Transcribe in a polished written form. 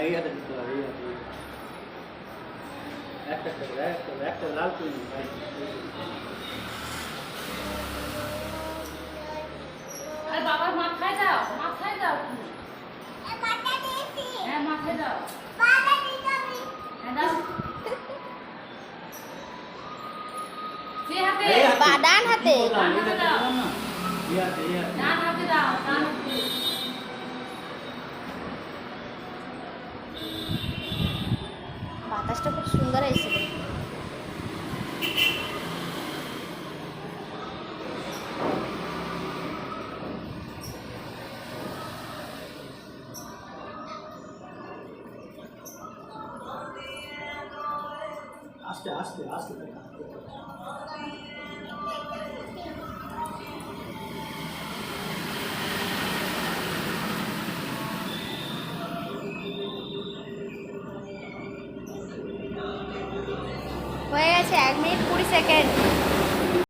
এই হাতে দিতে হবে, এই হাতে। একটা লাল তুলি ভাই। আরে বাবার মাথায় দাও, মাথায় দাও। হ্যাঁ মাথায় দাও। হ্যাঁ দাও। যে হাতে? ডান হাতে। ডান হাতে দাও। এই হাতে, এই হাতে। ডান হাতে দাও, ডান হাতে। বাতাসটা খুব সুন্দর হয়েছিল। আস্তে আস্তে আস্তে। হয়ে গেছে 1 মিনিট 20 সেকেন্ড।